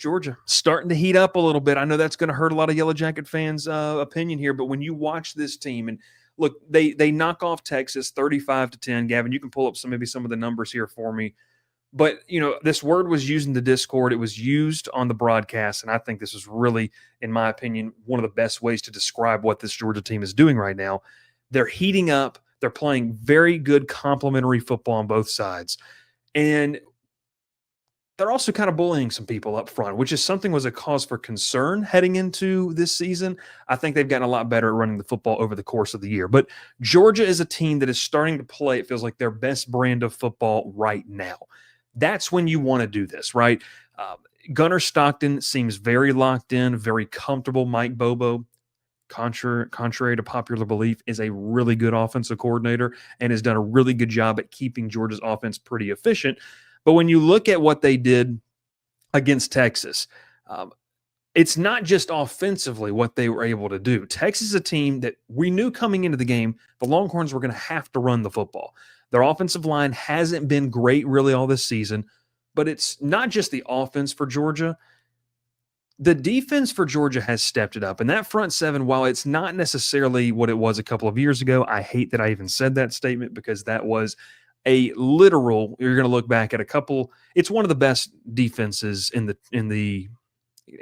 Georgia starting to heat up a little bit. I know that's going to hurt a lot of Yellow Jacket fans' opinion here, but when you watch this team and look, they knock off Texas 35-10. Gavin, you can pull up maybe some of the numbers here for me. But, this word was used in the Discord. It was used on the broadcast, and I think this is really, in my opinion, one of the best ways to describe what this Georgia team is doing right now. They're heating up. They're playing very good complementary football on both sides. And they're also kind of bullying some people up front, which is something was a cause for concern heading into this season. I think they've gotten a lot better at running the football over the course of the year. But Georgia is a team that is starting to play, it feels like, their best brand of football right now. That's when you want to do this, right? Gunnar Stockton seems very locked in, very comfortable. Mike Bobo, contrary to popular belief, is a really good offensive coordinator and has done a really good job at keeping Georgia's offense pretty efficient. But when you look at what they did against Texas, it's not just offensively what they were able to do. Texas is a team that we knew coming into the game, the Longhorns were going to have to run the football. Their offensive line hasn't been great really all this season, but it's not just the offense for Georgia. The defense for Georgia has stepped it up. And that front seven, while it's not necessarily what it was a couple of years ago, I hate that I even said that statement because that was a literal, you're going to look back at it's one of the best defenses in the,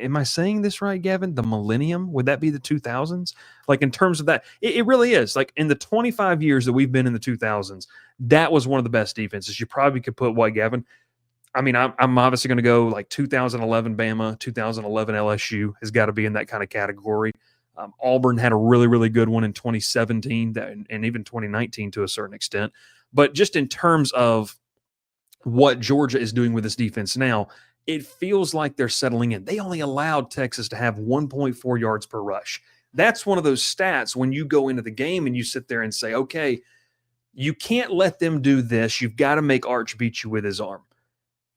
am I saying this right, Gavin? The millennium? Would that be the 2000s? Like in terms of that, it really is. Like in the 25 years that we've been in the 2000s, that was one of the best defenses. You probably could put what, Gavin? I mean, I'm obviously going to go like 2011 Bama, 2011 LSU has got to be in that kind of category. Auburn had a really, really good one in 2017 and even 2019 to a certain extent. But just in terms of what Georgia is doing with this defense now, it feels like they're settling in. They only allowed Texas to have 1.4 yards per rush. That's one of those stats when you go into the game and you sit there and say, okay, you can't let them do this. You've got to make Arch beat you with his arm.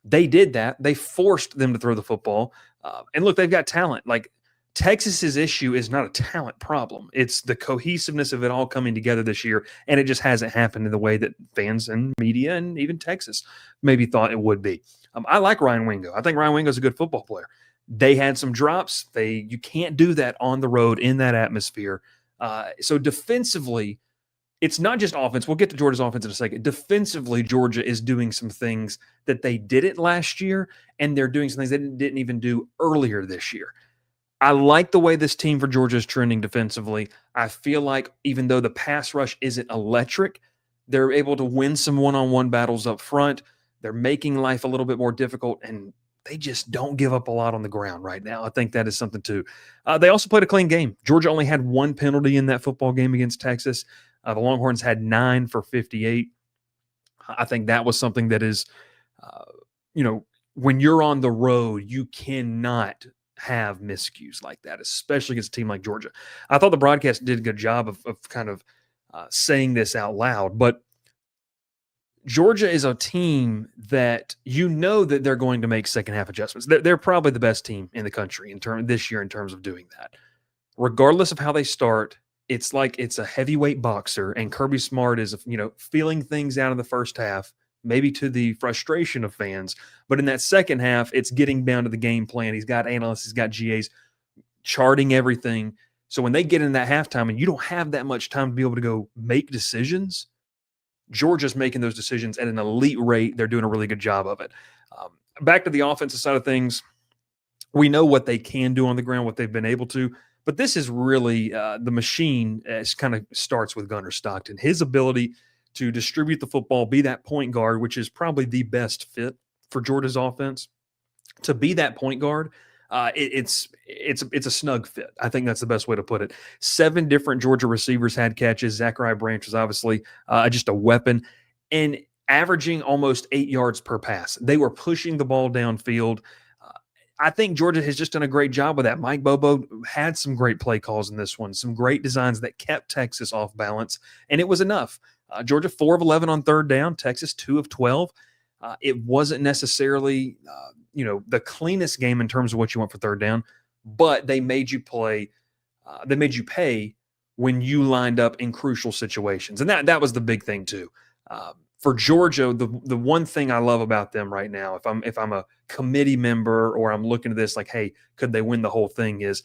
They did that. They forced them to throw the football. And look, they've got talent. Like Texas's issue is not a talent problem. It's the cohesiveness of it all coming together this year, and it just hasn't happened in the way that fans and media and even Texas maybe thought it would be. I like Ryan Wingo. I think Ryan Wingo is a good football player. They had some drops. You can't do that on the road in that atmosphere. So defensively, it's not just offense. We'll get to Georgia's offense in a second. Defensively, Georgia is doing some things that they didn't last year, and they're doing some things they didn't even do earlier this year. I like the way this team for Georgia is trending defensively. I feel like even though the pass rush isn't electric, they're able to win some one-on-one battles up front. They're making life a little bit more difficult, and they just don't give up a lot on the ground right now. I think that is something too. They also played a clean game. Georgia only had one penalty in that football game against Texas. The Longhorns had 9 for 58. I think that was something that is, when you're on the road, you cannot have miscues like that, especially against a team like Georgia. I thought the broadcast did a good job of kind of saying this out loud, but Georgia is a team that that they're going to make second half adjustments. They're probably the best team in the country this year in terms of doing that. Regardless of how they start, it's like it's a heavyweight boxer, and Kirby Smart is feeling things out in the first half, maybe to the frustration of fans. But in that second half, it's getting down to the game plan. He's got analysts, he's got GAs charting everything. So when they get in that halftime and you don't have that much time to be able to go make decisions, Georgia's making those decisions at an elite rate. They're doing a really good job of it. Back to the offensive side of things, we know what they can do on the ground, what they've been able to. But this is really the machine kind of starts with Gunnar Stockton. His ability to distribute the football, be that point guard, which is probably the best fit for Georgia's offense. To be that point guard, it's a snug fit. I think that's the best way to put it. 7 different Georgia receivers had catches. Zachariah Branch was obviously just a weapon, and averaging almost 8 yards per pass. They were pushing the ball downfield. I think Georgia has just done a great job with that. Mike Bobo had some great play calls in this one, some great designs that kept Texas off balance, and it was enough. Georgia 4 of 11 on third down, Texas 2 of 12. It wasn't necessarily, the cleanest game in terms of what you want for third down, but they made you play. They made you pay when you lined up in crucial situations, and that was the big thing too. For Georgia, the one thing I love about them right now, if I'm a committee member or I'm looking at this like, hey, could they win the whole thing? Is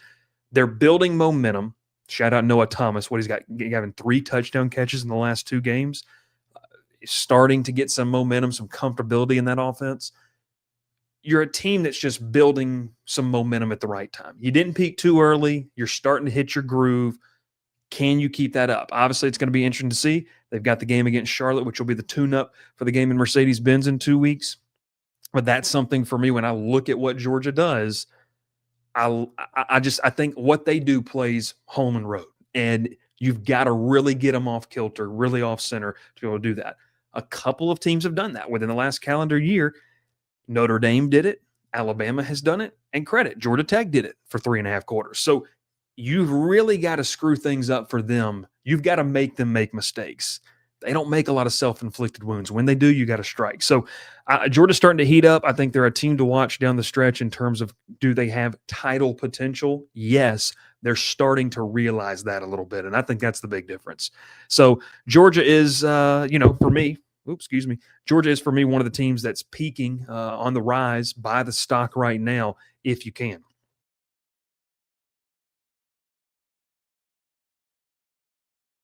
they're building momentum. Shout out Noah Thomas, what he's got, having 3 touchdown catches in the last 2 games. Starting to get some momentum, some comfortability in that offense. You're a team that's just building some momentum at the right time. You didn't peak too early. You're starting to hit your groove. Can you keep that up? Obviously, it's going to be interesting to see. They've got the game against Charlotte, which will be the tune-up for the game in Mercedes-Benz in 2 weeks. But that's something for me when I look at what Georgia does. I think what they do plays home and road, and you've got to really get them off kilter, really off center to be able to do that. A couple of teams have done that within the last calendar year. Notre Dame did it. Alabama has done it. And credit, Georgia Tech did it for 3.5 quarters. So you've really got to screw things up for them. You've got to make them make mistakes. They don't make a lot of self-inflicted wounds. When they do, you got to strike. So Georgia's starting to heat up. I think they're a team to watch down the stretch in terms of, do they have title potential? Yes, they're starting to realize that a little bit, and I think that's the big difference. So Georgia is, for me, Georgia is for me one of the teams that's peaking on the rise. Buy the stock right now if you can.